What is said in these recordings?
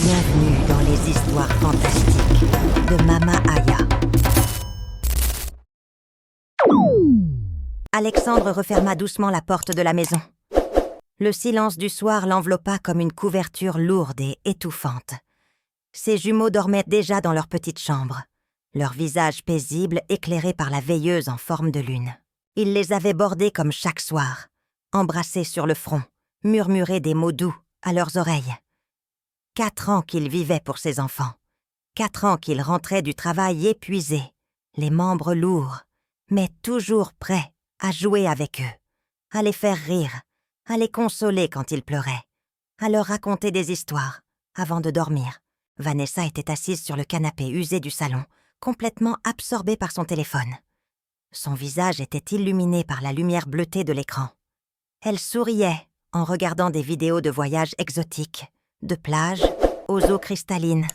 Bienvenue dans les histoires fantastiques de Mama Aya. Alexandre referma doucement la porte de la maison. Le silence du soir l'enveloppa comme une couverture lourde et étouffante. Ses jumeaux dormaient déjà dans leur petite chambre, leurs visages paisibles éclairés par la veilleuse en forme de lune. Il les avait bordés comme chaque soir, embrassés sur le front, murmurés des mots doux à leurs oreilles. 4 ans qu'il vivait pour ses enfants. 4 ans qu'il rentrait du travail épuisé, les membres lourds, mais toujours prêt à jouer avec eux, à les faire rire, à les consoler quand ils pleuraient, à leur raconter des histoires avant de dormir. Vanessa était assise sur le canapé usé du salon, complètement absorbée par son téléphone. Son visage était illuminé par la lumière bleutée de l'écran. Elle souriait en regardant des vidéos de voyages exotiques, de plages aux eaux cristallines,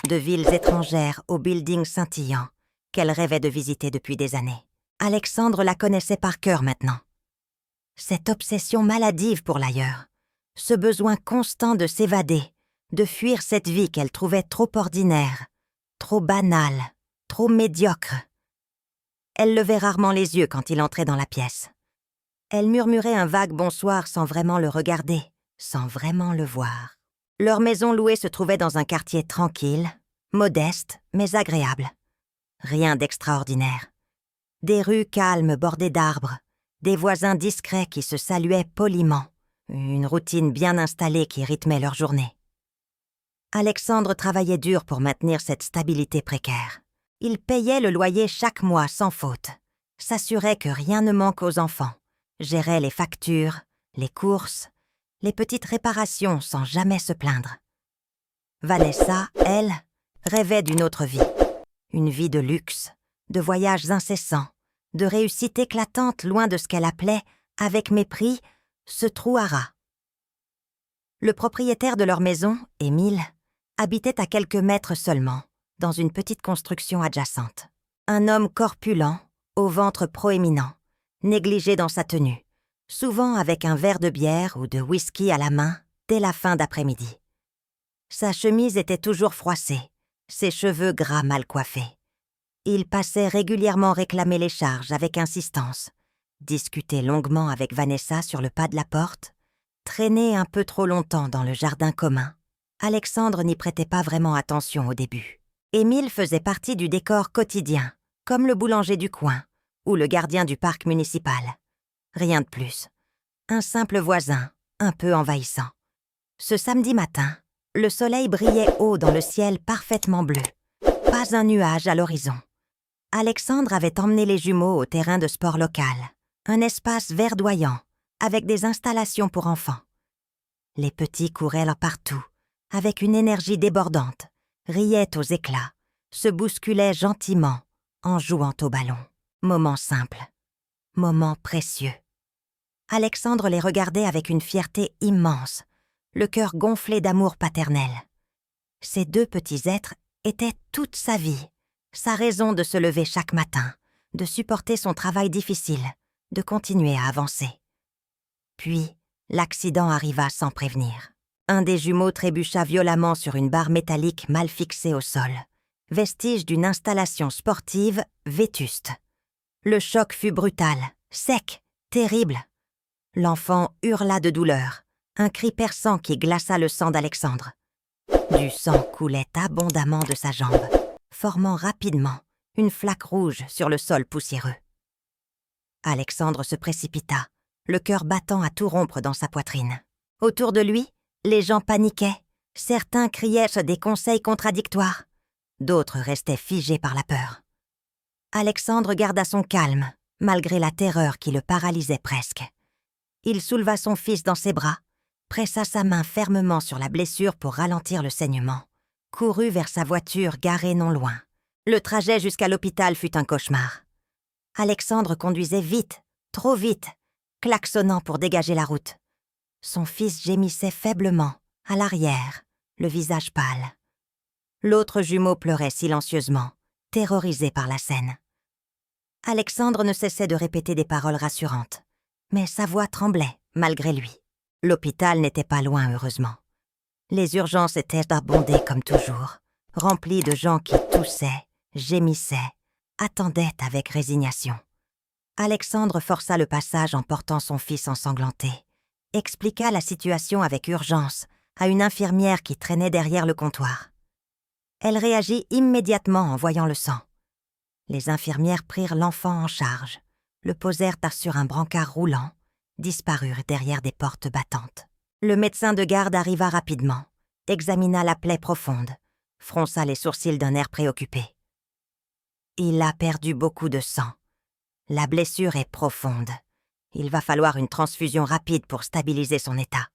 de villes étrangères aux buildings scintillants qu'elle rêvait de visiter depuis des années. Alexandre la connaissait par cœur maintenant. Cette obsession maladive pour l'ailleurs, ce besoin constant de s'évader, de fuir cette vie qu'elle trouvait trop ordinaire, trop banale, trop médiocre. Elle levait rarement les yeux quand il entrait dans la pièce. Elle murmurait un vague bonsoir sans vraiment le regarder, sans vraiment le voir. Leur maison louée se trouvait dans un quartier tranquille, modeste, mais agréable. Rien d'extraordinaire. Des rues calmes bordées d'arbres, des voisins discrets qui se saluaient poliment, une routine bien installée qui rythmait leur journée. Alexandre travaillait dur pour maintenir cette stabilité précaire. Il payait le loyer chaque mois sans faute, s'assurait que rien ne manque aux enfants, gérait les factures, les courses, les petites réparations sans jamais se plaindre. Vanessa, elle, rêvait d'une autre vie. Une vie de luxe, de voyages incessants, de réussite éclatante loin de ce qu'elle appelait, avec mépris, ce trou à rats. Le propriétaire de leur maison, Émile, habitait à quelques mètres seulement, dans une petite construction adjacente. Un homme corpulent, au ventre proéminent, négligé dans sa tenue, souvent avec un verre de bière ou de whisky à la main dès la fin d'après-midi. Sa chemise était toujours froissée, ses cheveux gras mal coiffés. Il passait régulièrement réclamer les charges avec insistance, discuter longuement avec Vanessa sur le pas de la porte, traîner un peu trop longtemps dans le jardin commun. Alexandre n'y prêtait pas vraiment attention au début. Émile faisait partie du décor quotidien, comme le boulanger du coin ou le gardien du parc municipal. Rien de plus. Un simple voisin, un peu envahissant. Ce samedi matin, le soleil brillait haut dans le ciel parfaitement bleu. Pas un nuage à l'horizon. Alexandre avait emmené les jumeaux au terrain de sport local, un espace verdoyant, avec des installations pour enfants. Les petits couraient là partout, avec une énergie débordante, riaient aux éclats, se bousculaient gentiment, en jouant au ballon. Moment simple, moment précieux. Alexandre les regardait avec une fierté immense, le cœur gonflé d'amour paternel. Ces 2 petits êtres étaient toute sa vie, sa raison de se lever chaque matin, de supporter son travail difficile, de continuer à avancer. Puis, l'accident arriva sans prévenir. Un des jumeaux trébucha violemment sur une barre métallique mal fixée au sol, vestige d'une installation sportive vétuste. Le choc fut brutal, sec, terrible. L'enfant hurla de douleur, un cri perçant qui glaça le sang d'Alexandre. Du sang coulait abondamment de sa jambe, formant rapidement une flaque rouge sur le sol poussiéreux. Alexandre se précipita, le cœur battant à tout rompre dans sa poitrine. Autour de lui, les gens paniquaient, certains criaient des conseils contradictoires, d'autres restaient figés par la peur. Alexandre garda son calme, malgré la terreur qui le paralysait presque. Il souleva son fils dans ses bras, pressa sa main fermement sur la blessure pour ralentir le saignement, courut vers sa voiture garée non loin. Le trajet jusqu'à l'hôpital fut un cauchemar. Alexandre conduisait vite, trop vite, klaxonnant pour dégager la route. Son fils gémissait faiblement, à l'arrière, le visage pâle. L'autre jumeau pleurait silencieusement, terrorisé par la scène. Alexandre ne cessait de répéter des paroles rassurantes, mais sa voix tremblait, malgré lui. L'hôpital n'était pas loin, heureusement. Les urgences étaient abondées comme toujours, remplies de gens qui toussaient, gémissaient, attendaient avec résignation. Alexandre força le passage en portant son fils ensanglanté, expliqua la situation avec urgence à une infirmière qui traînait derrière le comptoir. Elle réagit immédiatement en voyant le sang. Les infirmières prirent l'enfant en charge, le posèrent sur un brancard roulant, disparurent derrière des portes battantes. Le médecin de garde arriva rapidement, examina la plaie profonde, fronça les sourcils d'un air préoccupé. Il a perdu beaucoup de sang. La blessure est profonde. Il va falloir une transfusion rapide pour stabiliser son état.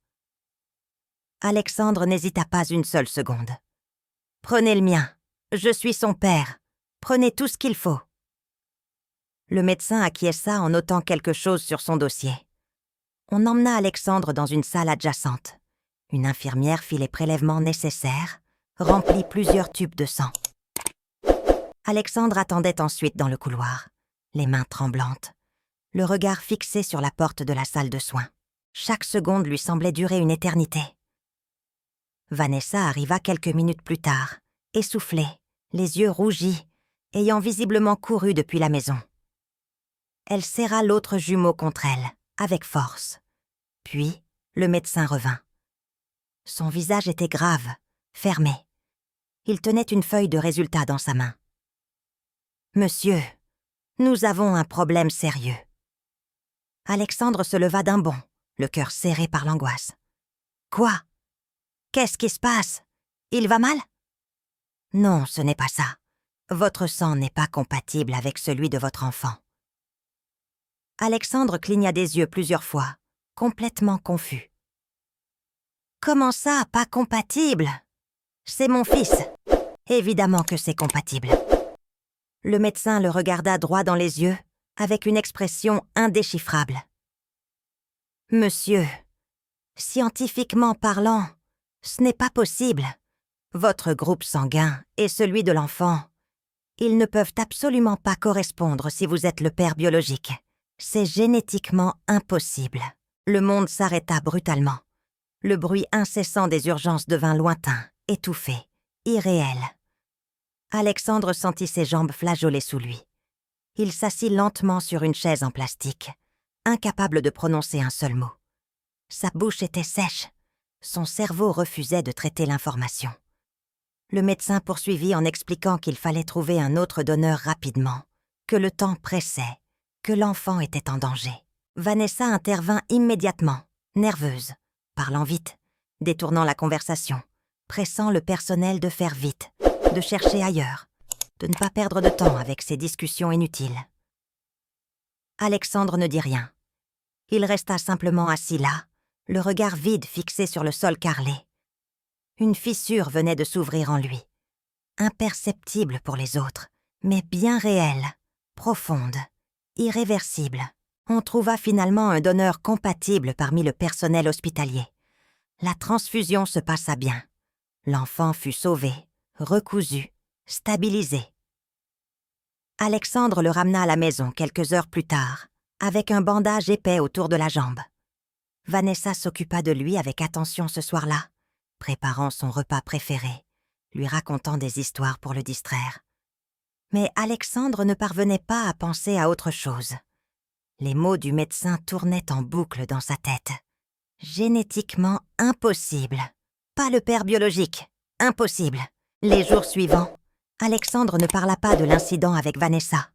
Alexandre n'hésita pas une seule seconde. « Prenez le mien. Je suis son père. Prenez tout ce qu'il faut. » Le médecin acquiesça en notant quelque chose sur son dossier. On emmena Alexandre dans une salle adjacente. Une infirmière fit les prélèvements nécessaires, remplit plusieurs tubes de sang. Alexandre attendait ensuite dans le couloir, les mains tremblantes, le regard fixé sur la porte de la salle de soins. Chaque seconde lui semblait durer une éternité. Vanessa arriva quelques minutes plus tard, essoufflée, les yeux rougis, ayant visiblement couru depuis la maison. Elle serra l'autre jumeau contre elle, avec force. Puis, le médecin revint. Son visage était grave, fermé. Il tenait une feuille de résultat dans sa main. « Monsieur, nous avons un problème sérieux. » Alexandre se leva d'un bond, le cœur serré par l'angoisse. « Quoi? Qu'est-ce qui se passe? Il va mal? » « Non, ce n'est pas ça. Votre sang n'est pas compatible avec celui de votre enfant. » Alexandre cligna des yeux plusieurs fois, complètement confus. « Comment ça, pas compatible? C'est mon fils. Évidemment que c'est compatible. » Le médecin le regarda droit dans les yeux, avec une expression indéchiffrable. « Monsieur, scientifiquement parlant, ce n'est pas possible. Votre groupe sanguin et celui de l'enfant, ils ne peuvent absolument pas correspondre si vous êtes le père biologique. C'est génétiquement impossible. » Le monde s'arrêta brutalement. Le bruit incessant des urgences devint lointain, étouffé, irréel. Alexandre sentit ses jambes flageoler sous lui. Il s'assit lentement sur une chaise en plastique, incapable de prononcer un seul mot. Sa bouche était sèche. Son cerveau refusait de traiter l'information. Le médecin poursuivit en expliquant qu'il fallait trouver un autre donneur rapidement, que le temps pressait, que l'enfant était en danger. Vanessa intervint immédiatement, nerveuse, parlant vite, détournant la conversation, pressant le personnel de faire vite, de chercher ailleurs, de ne pas perdre de temps avec ces discussions inutiles. Alexandre ne dit rien. Il resta simplement assis là, le regard vide fixé sur le sol carrelé. Une fissure venait de s'ouvrir en lui, imperceptible pour les autres, mais bien réelle, profonde, irréversible. On trouva finalement un donneur compatible parmi le personnel hospitalier. La transfusion se passa bien. L'enfant fut sauvé, recousu, stabilisé. Alexandre le ramena à la maison quelques heures plus tard, avec un bandage épais autour de la jambe. Vanessa s'occupa de lui avec attention ce soir-là, préparant son repas préféré, lui racontant des histoires pour le distraire. Mais Alexandre ne parvenait pas à penser à autre chose. Les mots du médecin tournaient en boucle dans sa tête. Génétiquement impossible. Pas le père biologique. Impossible. Les jours suivants, Alexandre ne parla pas de l'incident avec Vanessa.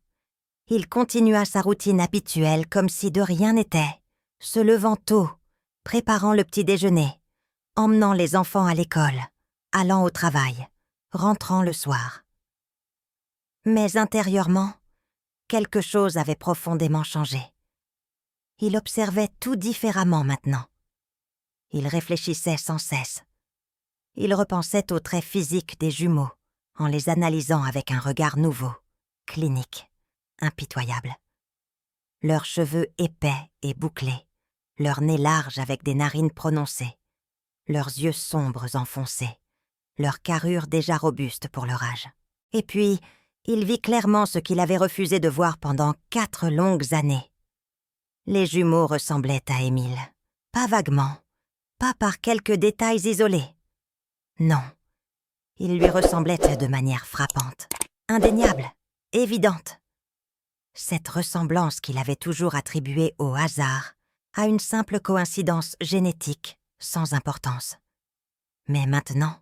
Il continua sa routine habituelle comme si de rien n'était, se levant tôt, préparant le petit déjeuner, emmenant les enfants à l'école, allant au travail, rentrant le soir. Mais intérieurement, quelque chose avait profondément changé. Il observait tout différemment maintenant. Il réfléchissait sans cesse. Il repensait aux traits physiques des jumeaux, en les analysant avec un regard nouveau, clinique, impitoyable. Leurs cheveux épais et bouclés, leur nez large avec des narines prononcées, leurs yeux sombres enfoncés, leur carrure déjà robuste pour leur âge. Et puis, il vit clairement ce qu'il avait refusé de voir pendant 4 longues années. Les jumeaux ressemblaient à Émile. Pas vaguement, pas par quelques détails isolés, Non. Il lui ressemblait de manière frappante, indéniable, évidente. Cette ressemblance qu'il avait toujours attribuée au hasard, à une simple coïncidence génétique, sans importance. Mais maintenant,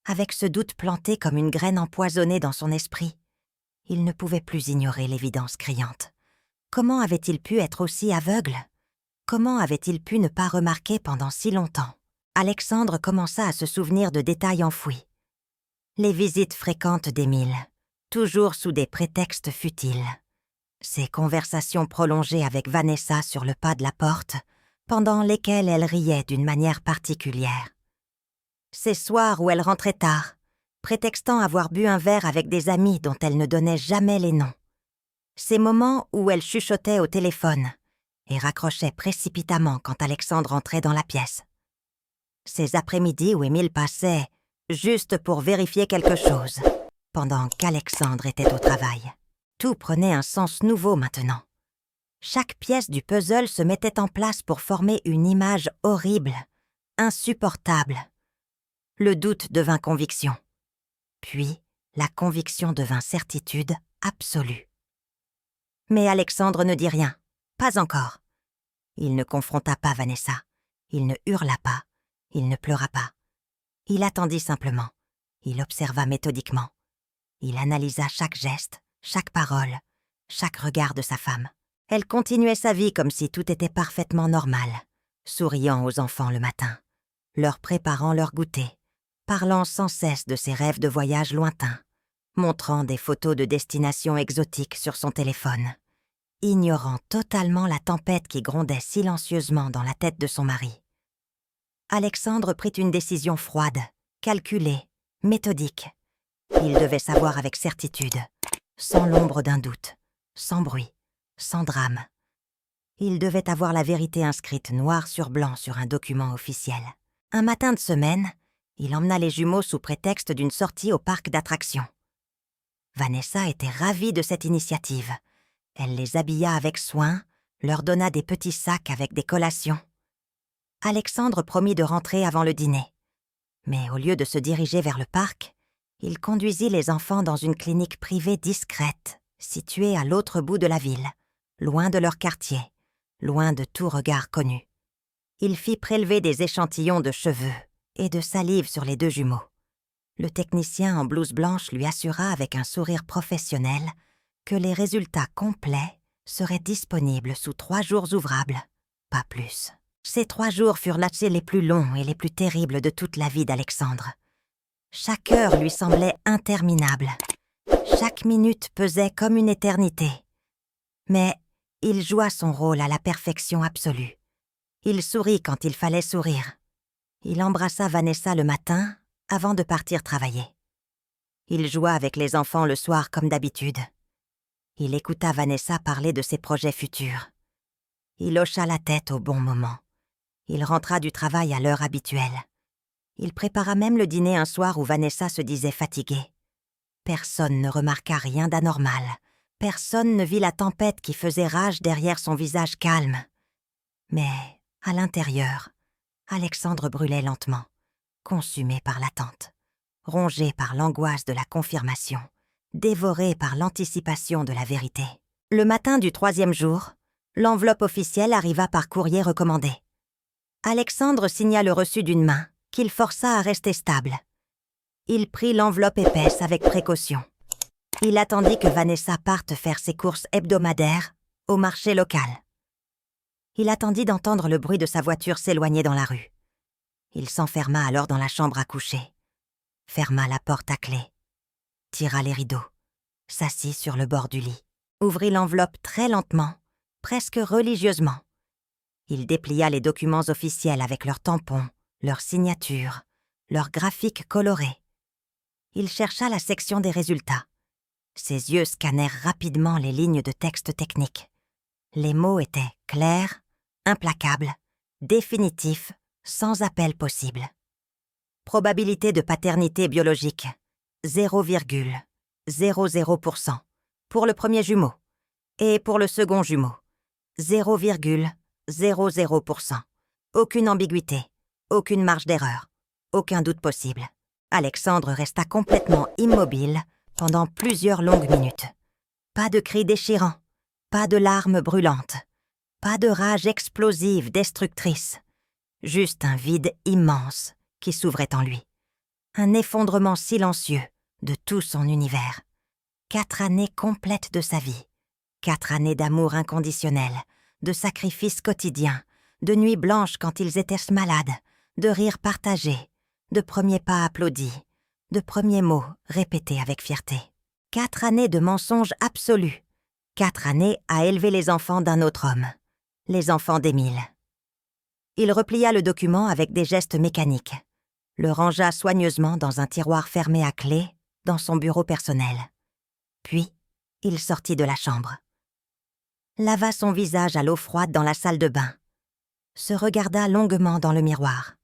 avec ce doute planté comme une graine empoisonnée dans son esprit, il ne pouvait plus ignorer l'évidence criante. Comment avait-il pu être aussi aveugle? Comment avait-il pu ne pas remarquer pendant si longtemps? Alexandre commença à se souvenir de détails enfouis. Les visites fréquentes d'Émile, toujours sous des prétextes futiles. Ses conversations prolongées avec Vanessa sur le pas de la porte, pendant lesquelles elle riait d'une manière particulière. Ces soirs où elle rentrait tard, prétextant avoir bu un verre avec des amis dont elle ne donnait jamais les noms. Ces moments où elle chuchotait au téléphone et raccrochait précipitamment quand Alexandre entrait dans la pièce. Ces après-midi où Émile passait juste pour vérifier quelque chose, pendant qu'Alexandre était au travail. Tout prenait un sens nouveau maintenant. Chaque pièce du puzzle se mettait en place pour former une image horrible, insupportable. Le doute devint conviction. Puis, la conviction devint certitude absolue. Mais Alexandre ne dit rien, pas encore. Il ne confronta pas Vanessa, il ne hurla pas, il ne pleura pas. Il attendit simplement, il observa méthodiquement. Il analysa chaque geste, chaque parole, chaque regard de sa femme. Elle continuait sa vie comme si tout était parfaitement normal, souriant aux enfants le matin, leur préparant leur goûter, parlant sans cesse de ses rêves de voyage lointains, montrant des photos de destinations exotiques sur son téléphone, ignorant totalement la tempête qui grondait silencieusement dans la tête de son mari. Alexandre prit une décision froide, calculée, méthodique. Il devait savoir avec certitude, sans l'ombre d'un doute, sans bruit, sans drame. Il devait avoir la vérité inscrite noir sur blanc sur un document officiel. Un matin de semaine, il emmena les jumeaux sous prétexte d'une sortie au parc d'attractions. Vanessa était ravie de cette initiative. Elle les habilla avec soin, leur donna des petits sacs avec des collations. Alexandre promit de rentrer avant le dîner. Mais au lieu de se diriger vers le parc, il conduisit les enfants dans une clinique privée discrète, située à l'autre bout de la ville, loin de leur quartier, loin de tout regard connu. Il fit prélever des échantillons de cheveux et de salive sur les deux jumeaux. Le technicien en blouse blanche lui assura avec un sourire professionnel que les résultats complets seraient disponibles sous 3 jours ouvrables, pas plus. Ces 3 jours furent les plus longs et les plus terribles de toute la vie d'Alexandre. Chaque heure lui semblait interminable. Chaque minute pesait comme une éternité. Mais il joua son rôle à la perfection absolue. Il sourit quand il fallait sourire. Il embrassa Vanessa le matin avant de partir travailler. Il joua avec les enfants le soir comme d'habitude. Il écouta Vanessa parler de ses projets futurs. Il hocha la tête au bon moment. Il rentra du travail à l'heure habituelle. Il prépara même le dîner un soir où Vanessa se disait fatiguée. Personne ne remarqua rien d'anormal. Personne ne vit la tempête qui faisait rage derrière son visage calme. Mais, à l'intérieur, Alexandre brûlait lentement, consumé par l'attente, rongé par l'angoisse de la confirmation, dévoré par l'anticipation de la vérité. Le matin du 3e jour, l'enveloppe officielle arriva par courrier recommandé. Alexandre signa le reçu d'une main, qu'il força à rester stable. Il prit l'enveloppe épaisse avec précaution. Il attendit que Vanessa parte faire ses courses hebdomadaires au marché local. Il attendit d'entendre le bruit de sa voiture s'éloigner dans la rue. Il s'enferma alors dans la chambre à coucher, ferma la porte à clé, tira les rideaux, s'assit sur le bord du lit, ouvrit l'enveloppe très lentement, presque religieusement. Il déplia les documents officiels avec leurs tampons, leurs signatures, leurs graphiques colorés. Il chercha la section des résultats. Ses yeux scannèrent rapidement les lignes de texte technique. Les mots étaient clairs, implacables, définitifs, sans appel possible. Probabilité de paternité biologique, 0,00%, pour le premier jumeau, et pour le second jumeau, 0,00%. Aucune ambiguïté, aucune marge d'erreur, aucun doute possible. Alexandre resta complètement immobile pendant plusieurs longues minutes. Pas de cris déchirants, pas de larmes brûlantes, pas de rage explosive destructrice. Juste un vide immense qui s'ouvrait en lui. Un effondrement silencieux de tout son univers. 4 années complètes de sa vie. 4 années d'amour inconditionnel, de sacrifices quotidiens, de nuits blanches quand ils étaient malades, de rires partagés, de premiers pas applaudis, de premiers mots répétés avec fierté. 4 années de mensonges absolus. 4 années à élever les enfants d'un autre homme. Les enfants d'Émile. Il replia le document avec des gestes mécaniques, le rangea soigneusement dans un tiroir fermé à clé dans son bureau personnel. Puis, il sortit de la chambre. Lava son visage à l'eau froide dans la salle de bain. Se regarda longuement dans le miroir.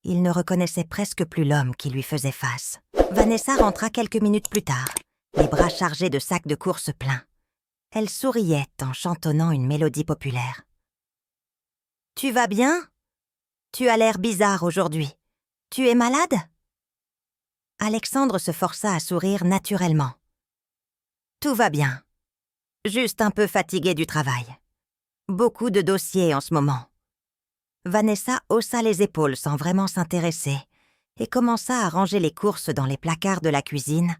Il ne reconnaissait presque plus l'homme qui lui faisait face. Vanessa rentra quelques minutes plus tard, les bras chargés de sacs de course pleins. Elle souriait en chantonnant une mélodie populaire. « Tu vas bien ? Tu as l'air bizarre aujourd'hui. Tu es malade ?» Alexandre se força à sourire naturellement. « Tout va bien. Juste un peu fatigué du travail. Beaucoup de dossiers en ce moment. » Vanessa haussa les épaules sans vraiment s'intéresser et commença à ranger les courses dans les placards de la cuisine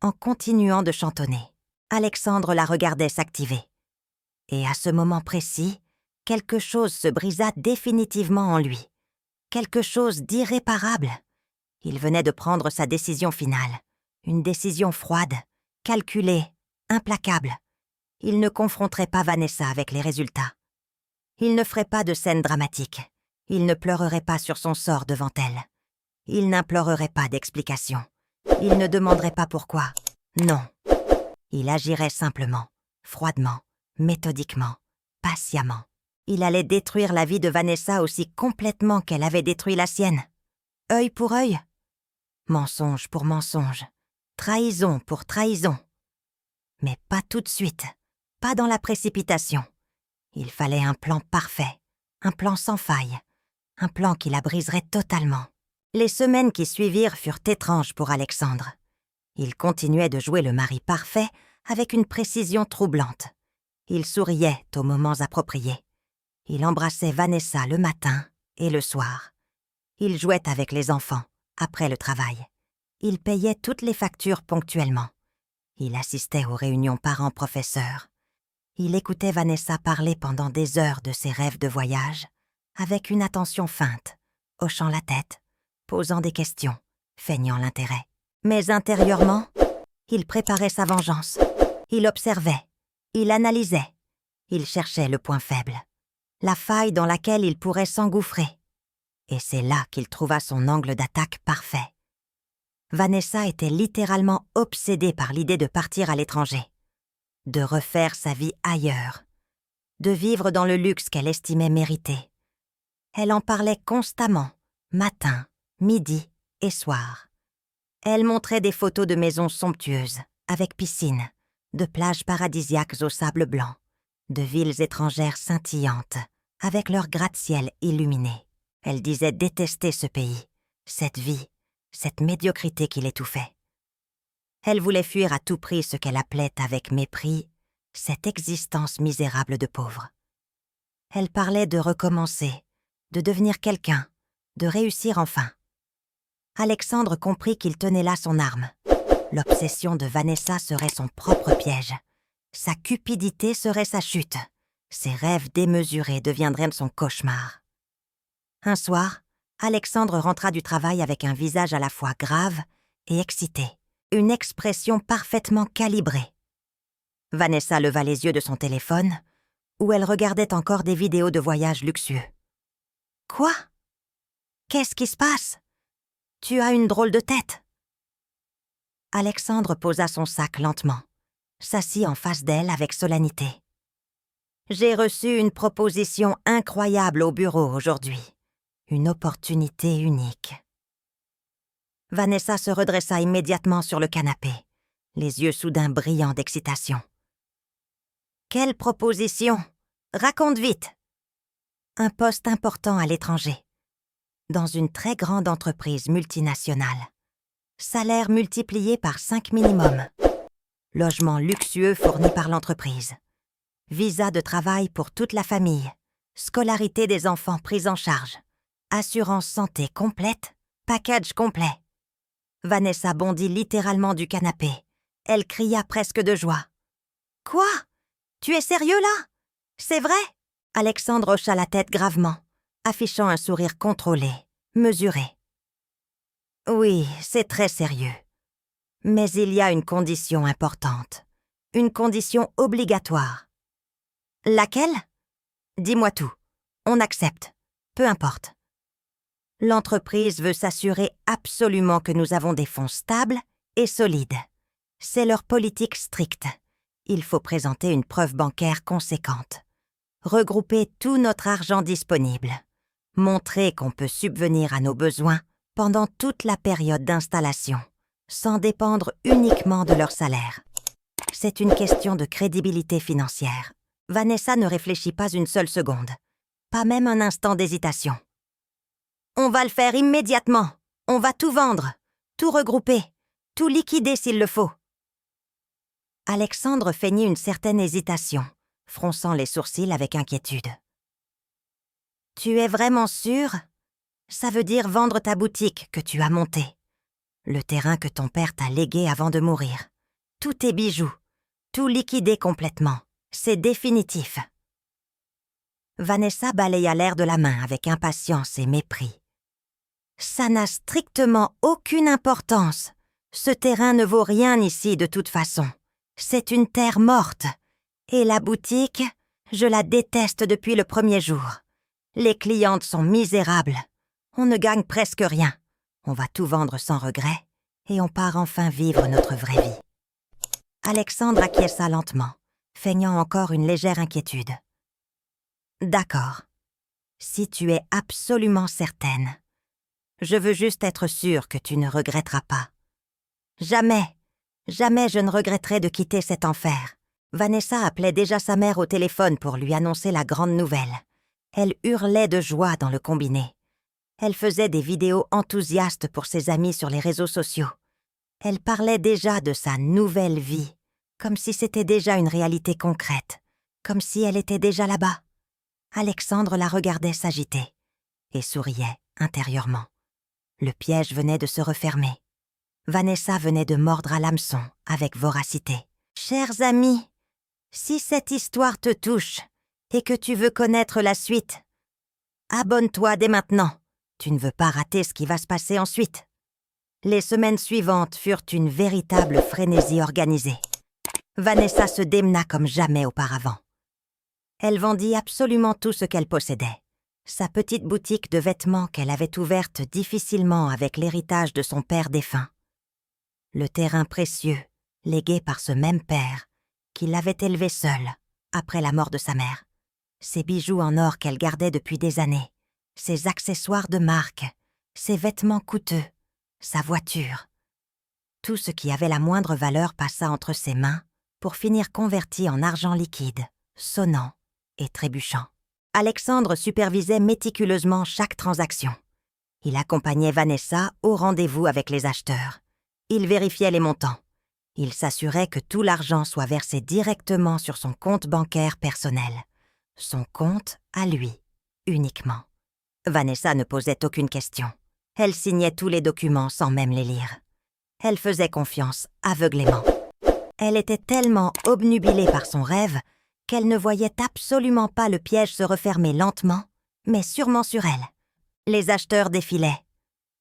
en continuant de chantonner. Alexandre la regardait s'activer. Et à ce moment précis, quelque chose se brisa définitivement en lui. Quelque chose d'irréparable. Il venait de prendre sa décision finale. Une décision froide, calculée, implacable. Il ne confronterait pas Vanessa avec les résultats. Il ne ferait pas de scène dramatique. Il ne pleurerait pas sur son sort devant elle. Il n'implorerait pas d'explication. Il ne demanderait pas pourquoi. Non. Il agirait simplement, froidement, méthodiquement, patiemment. Il allait détruire la vie de Vanessa aussi complètement qu'elle avait détruit la sienne. Œil pour œil. Mensonge pour mensonge. Trahison pour trahison. Mais pas tout de suite. Pas dans la précipitation. Il fallait un plan parfait, un plan sans faille, un plan qui la briserait totalement. Les semaines qui suivirent furent étranges pour Alexandre. Il continuait de jouer le mari parfait avec une précision troublante. Il souriait aux moments appropriés. Il embrassait Vanessa le matin et le soir. Il jouait avec les enfants, après le travail. Il payait toutes les factures ponctuellement. Il assistait aux réunions parents-professeurs. Il écoutait Vanessa parler pendant des heures de ses rêves de voyage, avec une attention feinte, hochant la tête, posant des questions, feignant l'intérêt. Mais intérieurement, il préparait sa vengeance. Il observait, il analysait, il cherchait le point faible, la faille dans laquelle il pourrait s'engouffrer. Et c'est là qu'il trouva son angle d'attaque parfait. Vanessa était littéralement obsédée par l'idée de partir à l'étranger, de refaire sa vie ailleurs, de vivre dans le luxe qu'elle estimait mériter. Elle en parlait constamment, matin, midi et soir. Elle montrait des photos de maisons somptueuses, avec piscine, de plages paradisiaques au sable blanc, de villes étrangères scintillantes, avec leurs gratte-ciel illuminés. Elle disait détester ce pays, cette vie, cette médiocrité qui l'étouffait. Elle voulait fuir à tout prix ce qu'elle appelait avec mépris cette existence misérable de pauvre. Elle parlait de recommencer, de devenir quelqu'un, de réussir enfin. Alexandre comprit qu'il tenait là son arme. L'obsession de Vanessa serait son propre piège. Sa cupidité serait sa chute. Ses rêves démesurés deviendraient son cauchemar. Un soir, Alexandre rentra du travail avec un visage à la fois grave et excité, une expression parfaitement calibrée. Vanessa leva les yeux de son téléphone, où elle regardait encore des vidéos de voyages luxueux. « Quoi ? Qu'est-ce qui se passe ? Tu as une drôle de tête. » Alexandre posa son sac lentement, s'assit en face d'elle avec solennité. « J'ai reçu une proposition incroyable au bureau aujourd'hui. Une opportunité unique. » Vanessa se redressa immédiatement sur le canapé, les yeux soudain brillants d'excitation. « Quelle proposition ? Raconte vite !» « Un poste important à l'étranger, dans une très grande entreprise multinationale. Salaire multiplié par 5 minimum. Logement luxueux fourni par l'entreprise. Visa de travail pour toute la famille. Scolarité des enfants prise en charge. Assurance santé complète. Package complet. Vanessa bondit littéralement du canapé. Elle cria presque de joie. « Quoi? Tu es sérieux là? C'est vrai ?» Alexandre hocha la tête gravement, affichant un sourire contrôlé, mesuré. « Oui, c'est très sérieux. Mais il y a une condition importante. Une condition obligatoire. »« Laquelle ? Dis-moi tout. On accepte. Peu importe. » L'entreprise veut s'assurer absolument que nous avons des fonds stables et solides. C'est leur politique stricte. Il faut présenter une preuve bancaire conséquente. Regrouper tout notre argent disponible. Montrer qu'on peut subvenir à nos besoins pendant toute la période d'installation, sans dépendre uniquement de leur salaire. C'est une question de crédibilité financière. Vanessa ne réfléchit pas une seule seconde. Pas même un instant d'hésitation. « On va le faire immédiatement. On va tout vendre, tout regrouper, tout liquider s'il le faut. » Alexandre feignit une certaine hésitation, fronçant les sourcils avec inquiétude. « Tu es vraiment sûr ? Ça veut dire vendre ta boutique que tu as montée. Le terrain que ton père t'a légué avant de mourir. Tous tes bijoux. Tout liquider complètement. C'est définitif. » Vanessa balaya l'air de la main avec impatience et mépris. « Ça n'a strictement aucune importance. Ce terrain ne vaut rien ici de toute façon. C'est une terre morte. Et la boutique, je la déteste depuis le premier jour. Les clientes sont misérables. On ne gagne presque rien. On va tout vendre sans regret et on part enfin vivre notre vraie vie. » Alexandre acquiesça lentement, feignant encore une légère inquiétude. « D'accord. Si tu es absolument certaine. Je veux juste être sûre que tu ne regretteras pas. Jamais, jamais je ne regretterai de quitter cet enfer. » Vanessa appelait déjà sa mère au téléphone pour lui annoncer la grande nouvelle. Elle hurlait de joie dans le combiné. Elle faisait des vidéos enthousiastes pour ses amis sur les réseaux sociaux. Elle parlait déjà de sa nouvelle vie, comme si c'était déjà une réalité concrète, comme si elle était déjà là-bas. Alexandre la regardait s'agiter et souriait intérieurement. Le piège venait de se refermer. Vanessa venait de mordre à l'hameçon avec voracité. « Chers amis, si cette histoire te touche et que tu veux connaître la suite, abonne-toi dès maintenant. Tu ne veux pas rater ce qui va se passer ensuite. » Les semaines suivantes furent une véritable frénésie organisée. Vanessa se démena comme jamais auparavant. Elle vendit absolument tout ce qu'elle possédait. Sa petite boutique de vêtements qu'elle avait ouverte difficilement avec l'héritage de son père défunt. Le terrain précieux, légué par ce même père, qui l'avait élevée seule, après la mort de sa mère. Ses bijoux en or qu'elle gardait depuis des années. Ses accessoires de marque, ses vêtements coûteux, sa voiture. Tout ce qui avait la moindre valeur passa entre ses mains pour finir converti en argent liquide, sonnant et trébuchant. Alexandre supervisait méticuleusement chaque transaction. Il accompagnait Vanessa au rendez-vous avec les acheteurs. Il vérifiait les montants. Il s'assurait que tout l'argent soit versé directement sur son compte bancaire personnel. Son compte à lui, uniquement. Vanessa ne posait aucune question. Elle signait tous les documents sans même les lire. Elle faisait confiance aveuglément. Elle était tellement obnubilée par son rêve qu'elle ne voyait absolument pas le piège se refermer lentement, mais sûrement sur elle. Les acheteurs défilaient.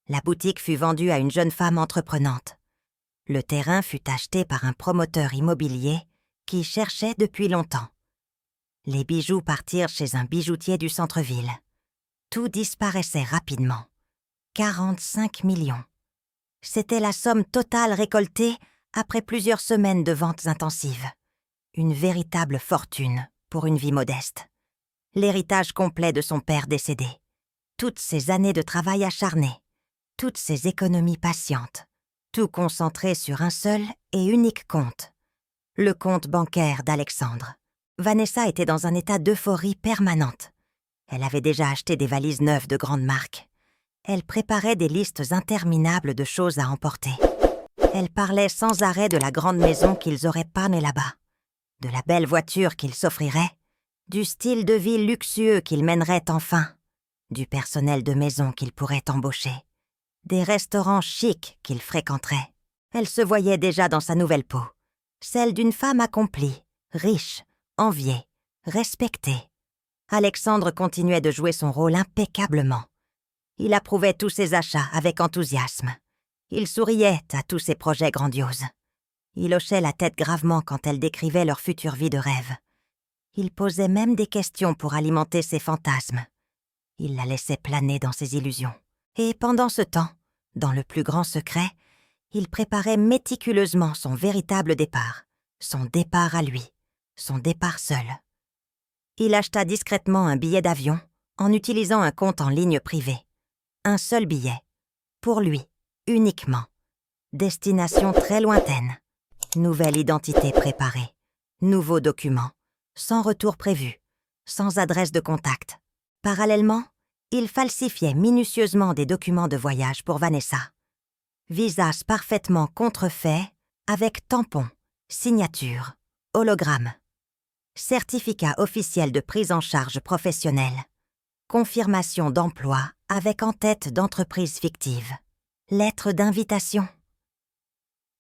La boutique fut vendue à une jeune femme entreprenante. Le terrain fut acheté par un promoteur immobilier qui cherchait depuis longtemps. Les bijoux partirent chez un bijoutier du centre-ville. Tout disparaissait rapidement. 45 millions. C'était la somme totale récoltée après plusieurs semaines de ventes intensives. Une véritable fortune pour une vie modeste. L'héritage complet de son père décédé. Toutes ces années de travail acharné. Toutes ces économies patientes. Tout concentré sur un seul et unique compte. Le compte bancaire d'Alexandre. Vanessa était dans un état d'euphorie permanente. Elle avait déjà acheté des valises neuves de grande marque. Elle préparait des listes interminables de choses à emporter. Elle parlait sans arrêt de la grande maison qu'ils auraient pas née là-bas, de la belle voiture qu'ils s'offriraient, du style de vie luxueux qu'ils mèneraient enfin, du personnel de maison qu'ils pourraient embaucher, des restaurants chics qu'ils fréquenteraient. Elle se voyait déjà dans sa nouvelle peau, celle d'une femme accomplie, riche, enviée, respectée. Alexandre continuait de jouer son rôle impeccablement. Il approuvait tous ses achats avec enthousiasme. Il souriait à tous ses projets grandioses. Il hochait la tête gravement quand elle décrivait leur future vie de rêve. Il posait même des questions pour alimenter ses fantasmes. Il la laissait planer dans ses illusions. Et pendant ce temps, dans le plus grand secret, il préparait méticuleusement son véritable départ, son départ à lui, son départ seul. Il acheta discrètement un billet d'avion en utilisant un compte en ligne privé. Un seul billet, pour lui, uniquement. Destination très lointaine. Nouvelle identité préparée. Nouveaux documents. Sans retour prévu. Sans adresse de contact. Parallèlement, il falsifiait minutieusement des documents de voyage pour Vanessa. Visage parfaitement contrefait, avec tampon, signature, hologramme. Certificat officiel de prise en charge professionnelle. Confirmation d'emploi avec en tête d'entreprise fictive. Lettre d'invitation.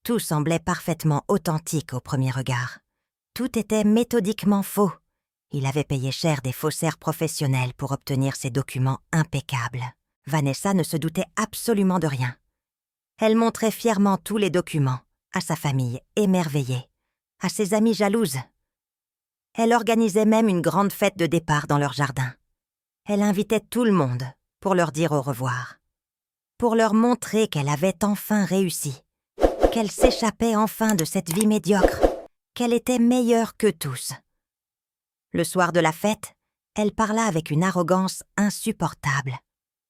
Tout semblait parfaitement authentique au premier regard. Tout était méthodiquement faux. Il avait payé cher des faussaires professionnels pour obtenir ces documents impeccables. Vanessa ne se doutait absolument de rien. Elle montrait fièrement tous les documents, à sa famille émerveillée, à ses amies jalouses. Elle organisait même une grande fête de départ dans leur jardin. Elle invitait tout le monde pour leur dire au revoir, pour leur montrer qu'elle avait enfin réussi, qu'elle s'échappait enfin de cette vie médiocre, qu'elle était meilleure que tous. Le soir de la fête, elle parla avec une arrogance insupportable.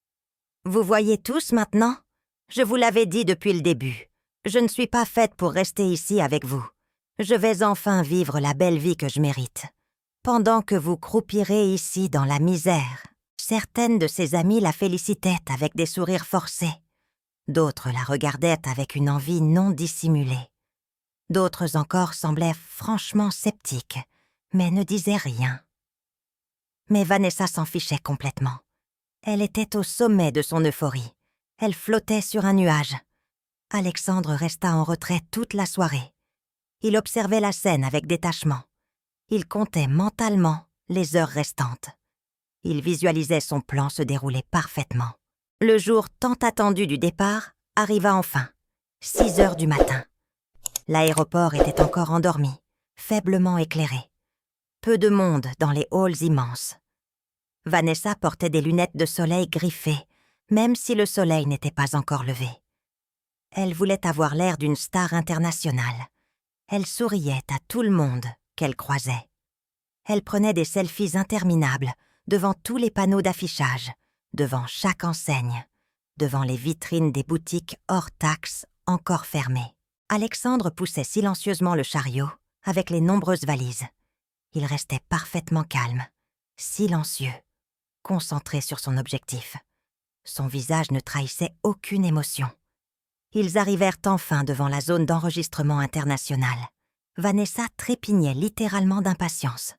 « Vous voyez tous maintenant ? Je vous l'avais dit depuis le début. Je ne suis pas faite pour rester ici avec vous. Je vais enfin vivre la belle vie que je mérite. Pendant que vous croupirez ici dans la misère. » Certaines de ses amies la félicitaient avec des sourires forcés. D'autres la regardaient avec une envie non dissimulée. D'autres encore semblaient franchement sceptiques, mais ne disaient rien. Mais Vanessa s'en fichait complètement. Elle était au sommet de son euphorie. Elle flottait sur un nuage. Alexandre resta en retrait toute la soirée. Il observait la scène avec détachement. Il comptait mentalement les heures restantes. Il visualisait son plan se dérouler parfaitement. Le jour tant attendu du départ arriva enfin, 6 heures du matin. L'aéroport était encore endormi, faiblement éclairé. Peu de monde dans les halls immenses. Vanessa portait des lunettes de soleil griffées, même si le soleil n'était pas encore levé. Elle voulait avoir l'air d'une star internationale. Elle souriait à tout le monde qu'elle croisait. Elle prenait des selfies interminables devant tous les panneaux d'affichage, devant chaque enseigne, devant les vitrines des boutiques hors taxes encore fermées. Alexandre poussait silencieusement le chariot avec les nombreuses valises. Il restait parfaitement calme, silencieux, concentré sur son objectif. Son visage ne trahissait aucune émotion. Ils arrivèrent enfin devant la zone d'enregistrement international. Vanessa trépignait littéralement d'impatience.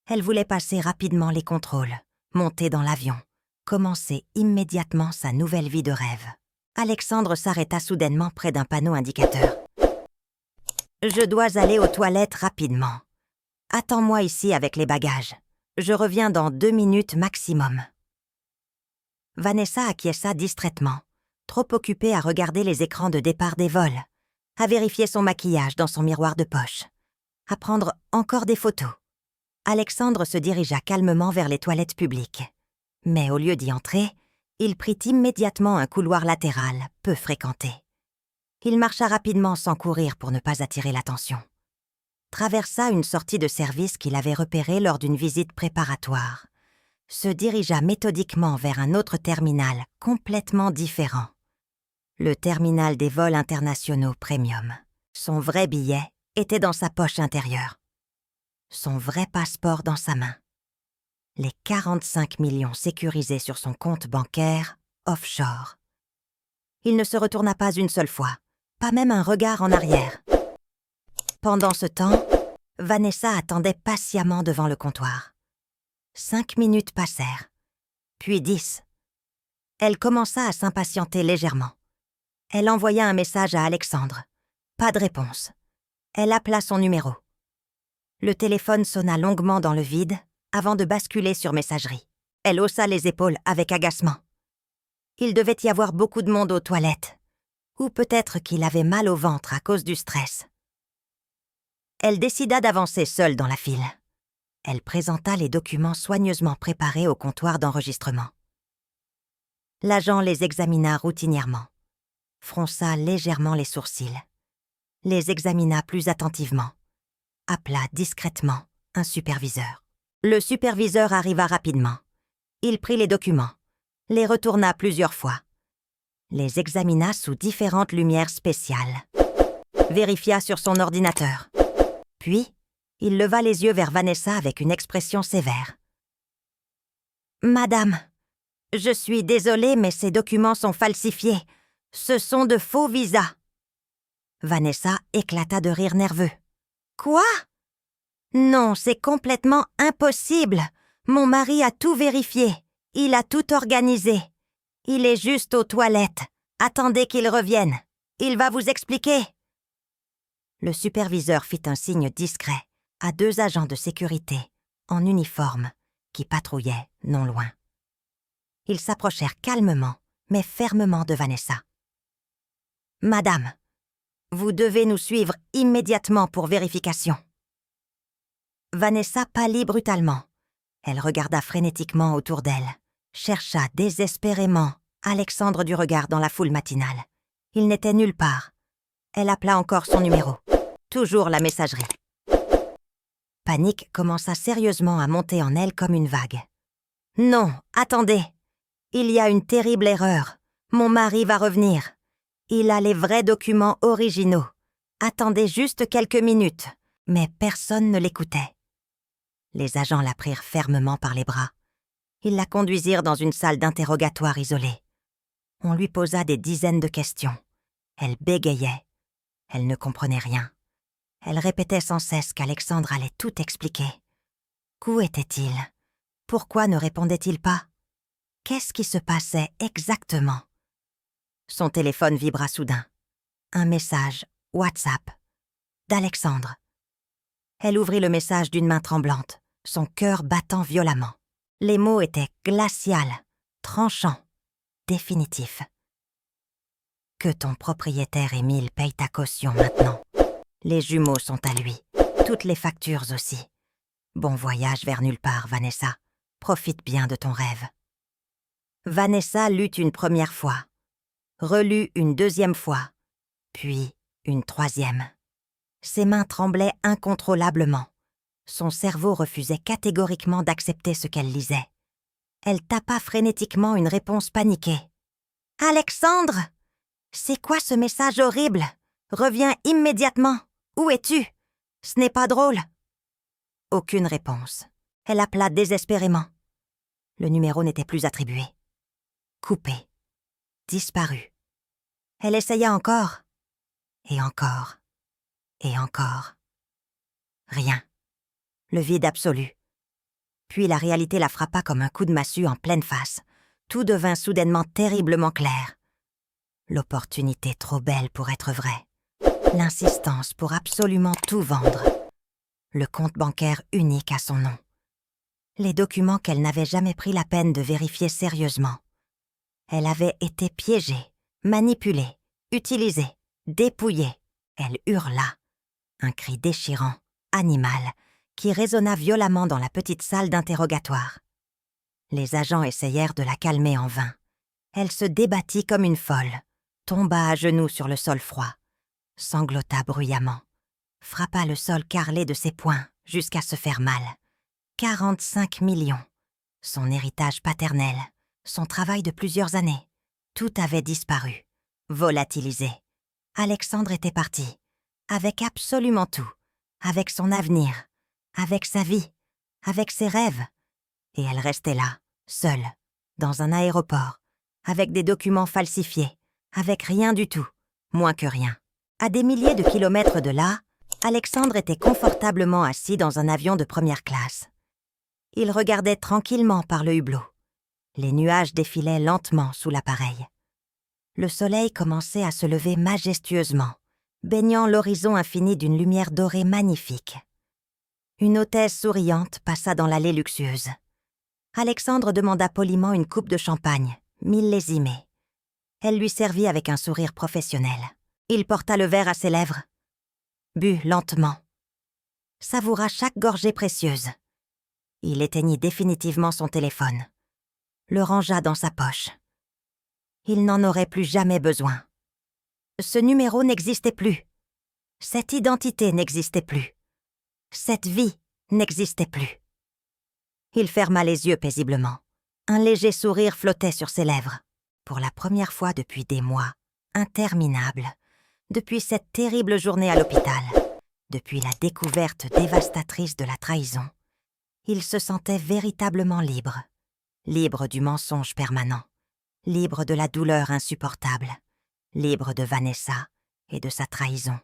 Elle voulait passer rapidement les contrôles, monter dans l'avion, commencer immédiatement sa nouvelle vie de rêve. Alexandre s'arrêta soudainement près d'un panneau indicateur. « Je dois aller aux toilettes rapidement. Attends-moi ici avec les bagages. Je reviens dans 2 minutes maximum. » Vanessa acquiesça distraitement, trop occupée à regarder les écrans de départ des vols, à vérifier son maquillage dans son miroir de poche, à prendre encore des photos. Alexandre se dirigea calmement vers les toilettes publiques. Mais au lieu d'y entrer, il prit immédiatement un couloir latéral, peu fréquenté. Il marcha rapidement sans courir pour ne pas attirer l'attention. Traversa une sortie de service qu'il avait repérée lors d'une visite préparatoire. Se dirigea méthodiquement vers un autre terminal complètement différent. Le terminal des vols internationaux premium. Son vrai billet était dans sa poche intérieure. Son vrai passeport dans sa main. Les 45 millions sécurisés sur son compte bancaire offshore. Il ne se retourna pas une seule fois, pas même un regard en arrière. Pendant ce temps, Vanessa attendait patiemment devant le comptoir. 5 minutes passèrent, puis 10. Elle commença à s'impatienter légèrement. Elle envoya un message à Alexandre. Pas de réponse. Elle appela son numéro. Le téléphone sonna longuement dans le vide avant de basculer sur messagerie. Elle haussa les épaules avec agacement. Il devait y avoir beaucoup de monde aux toilettes. Ou peut-être qu'il avait mal au ventre à cause du stress. Elle décida d'avancer seule dans la file. Elle présenta les documents soigneusement préparés au comptoir d'enregistrement. L'agent les examina routinièrement, fronça légèrement les sourcils, les examina plus attentivement, appela discrètement un superviseur. Le superviseur arriva rapidement. Il prit les documents, les retourna plusieurs fois, les examina sous différentes lumières spéciales, vérifia sur son ordinateur. Puis, il leva les yeux vers Vanessa avec une expression sévère. « Madame, je suis désolée, mais ces documents sont falsifiés. Ce sont de faux visas. » Vanessa éclata de rire nerveux. « Quoi ? Non, c'est complètement impossible. Mon mari a tout vérifié. Il a tout organisé. Il est juste aux toilettes. Attendez qu'il revienne. Il va vous expliquer. » Le superviseur fit un signe discret à 2 agents de sécurité, en uniforme, qui patrouillaient non loin. Ils s'approchèrent calmement, mais fermement de Vanessa. « Madame, vous devez nous suivre immédiatement pour vérification. » Vanessa pâlit brutalement. Elle regarda frénétiquement autour d'elle, chercha désespérément Alexandre du regard dans la foule matinale. Il n'était nulle part. Elle appela encore son numéro. Toujours la messagerie. Panique commença sérieusement à monter en elle comme une vague. « Non, attendez. Il y a une terrible erreur. Mon mari va revenir. Il a les vrais documents originaux. Attendez juste quelques minutes. » Mais personne ne l'écoutait. Les agents la prirent fermement par les bras. Ils la conduisirent dans une salle d'interrogatoire isolée. On lui posa des dizaines de questions. Elle bégayait. Elle ne comprenait rien. Elle répétait sans cesse qu'Alexandre allait tout expliquer. Qu'où était-il ? Pourquoi ne répondait-il pas ? Qu'est-ce qui se passait exactement ? Son téléphone vibra soudain. Un message, WhatsApp, d'Alexandre. Elle ouvrit le message d'une main tremblante, son cœur battant violemment. Les mots étaient glacials, tranchants, définitifs. « Que ton propriétaire Émile paye ta caution maintenant. Les jumeaux sont à lui, toutes les factures aussi. Bon voyage vers nulle part, Vanessa. Profite bien de ton rêve. » Vanessa lut une première fois, relut une deuxième fois, puis une troisième. Ses mains tremblaient incontrôlablement. Son cerveau refusait catégoriquement d'accepter ce qu'elle lisait. Elle tapa frénétiquement une réponse paniquée. « Alexandre ! C'est quoi ce message horrible ? Reviens immédiatement. Où es-tu ? Ce n'est pas drôle. » Aucune réponse. Elle appela désespérément. Le numéro n'était plus attribué. Coupé. Disparu. Elle essaya encore. Et encore. Et encore. Rien. Le vide absolu. Puis la réalité la frappa comme un coup de massue en pleine face. Tout devint soudainement terriblement clair. L'opportunité trop belle pour être vraie. L'insistance pour absolument tout vendre. Le compte bancaire unique à son nom. Les documents qu'elle n'avait jamais pris la peine de vérifier sérieusement. Elle avait été piégée, manipulée, utilisée, dépouillée. Elle hurla. Un cri déchirant, animal, qui résonna violemment dans la petite salle d'interrogatoire. Les agents essayèrent de la calmer en vain. Elle se débattit comme une folle, tomba à genoux sur le sol froid, sanglota bruyamment, frappa le sol carrelé de ses poings jusqu'à se faire mal. 45 millions. Son héritage paternel, son travail de plusieurs années, tout avait disparu, volatilisé. Alexandre était parti, avec absolument tout, avec son avenir, avec sa vie, avec ses rêves. Et elle restait là, seule, dans un aéroport, avec des documents falsifiés, avec rien du tout, moins que rien. À des milliers de kilomètres de là, Alexandre était confortablement assis dans un avion de première classe. Il regardait tranquillement par le hublot. Les nuages défilaient lentement sous l'appareil. Le soleil commençait à se lever majestueusement, baignant l'horizon infini d'une lumière dorée magnifique. Une hôtesse souriante passa dans l'allée luxueuse. Alexandre demanda poliment une coupe de champagne, millésimée. Elle lui servit avec un sourire professionnel. Il porta le verre à ses lèvres, but lentement, savoura chaque gorgée précieuse. Il éteignit définitivement son téléphone, le rangea dans sa poche. Il n'en aurait plus jamais besoin. Ce numéro n'existait plus. Cette identité n'existait plus. Cette vie n'existait plus. Il ferma les yeux paisiblement. Un léger sourire flottait sur ses lèvres. Pour la première fois depuis des mois, interminables, depuis cette terrible journée à l'hôpital, depuis la découverte dévastatrice de la trahison, il se sentait véritablement libre. Libre du mensonge permanent, libre de la douleur insupportable, libre de Vanessa et de sa trahison.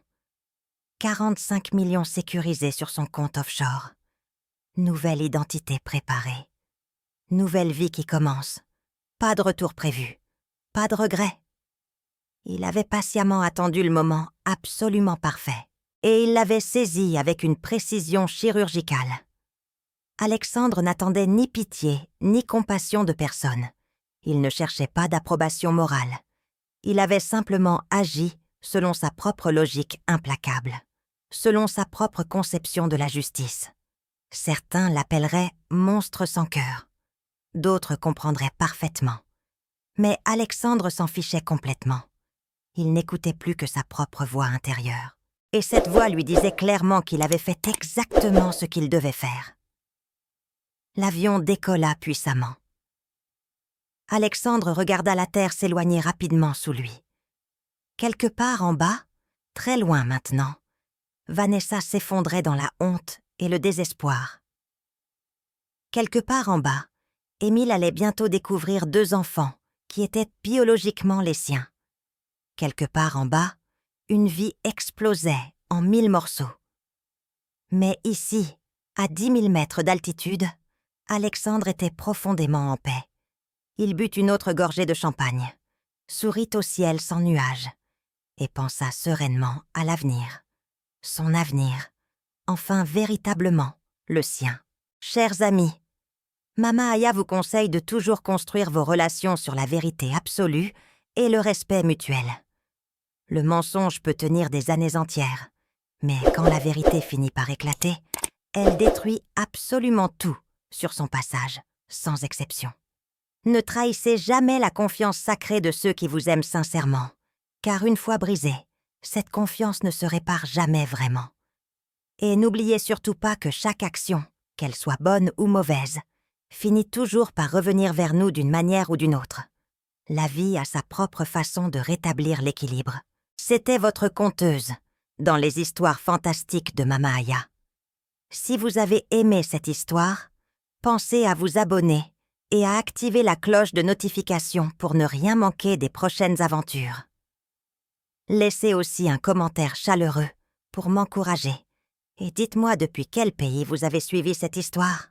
45 millions sécurisés sur son compte offshore. Nouvelle identité préparée. Nouvelle vie qui commence. Pas de retour prévu. Pas de regret. Il avait patiemment attendu le moment absolument parfait, et il l'avait saisi avec une précision chirurgicale. Alexandre n'attendait ni pitié, ni compassion de personne. Il ne cherchait pas d'approbation morale. Il avait simplement agi selon sa propre logique implacable, selon sa propre conception de la justice. Certains l'appelleraient « monstre sans cœur », d'autres comprendraient parfaitement. Mais Alexandre s'en fichait complètement. Il n'écoutait plus que sa propre voix intérieure. Et cette voix lui disait clairement qu'il avait fait exactement ce qu'il devait faire. L'avion décolla puissamment. Alexandre regarda la terre s'éloigner rapidement sous lui. Quelque part en bas, très loin maintenant, Vanessa s'effondrait dans la honte et le désespoir. Quelque part en bas, Émile allait bientôt découvrir 2 enfants qui étaient biologiquement les siens. Quelque part en bas, une vie explosait en 1000 morceaux. Mais ici, à 10 000 mètres d'altitude, Alexandre était profondément en paix. Il but une autre gorgée de champagne, sourit au ciel sans nuages, et pensa sereinement à l'avenir. Son avenir, enfin véritablement le sien. Chers amis, Mama Aya vous conseille de toujours construire vos relations sur la vérité absolue et le respect mutuel. Le mensonge peut tenir des années entières, mais quand la vérité finit par éclater, elle détruit absolument tout sur son passage, sans exception. Ne trahissez jamais la confiance sacrée de ceux qui vous aiment sincèrement, car une fois brisée, cette confiance ne se répare jamais vraiment. Et n'oubliez surtout pas que chaque action, qu'elle soit bonne ou mauvaise, finit toujours par revenir vers nous d'une manière ou d'une autre. La vie a sa propre façon de rétablir l'équilibre. C'était votre conteuse, dans les histoires fantastiques de Mama Aya. Si vous avez aimé cette histoire, pensez à vous abonner et à activer la cloche de notification pour ne rien manquer des prochaines aventures. Laissez aussi un commentaire chaleureux pour m'encourager et dites-moi depuis quel pays vous avez suivi cette histoire.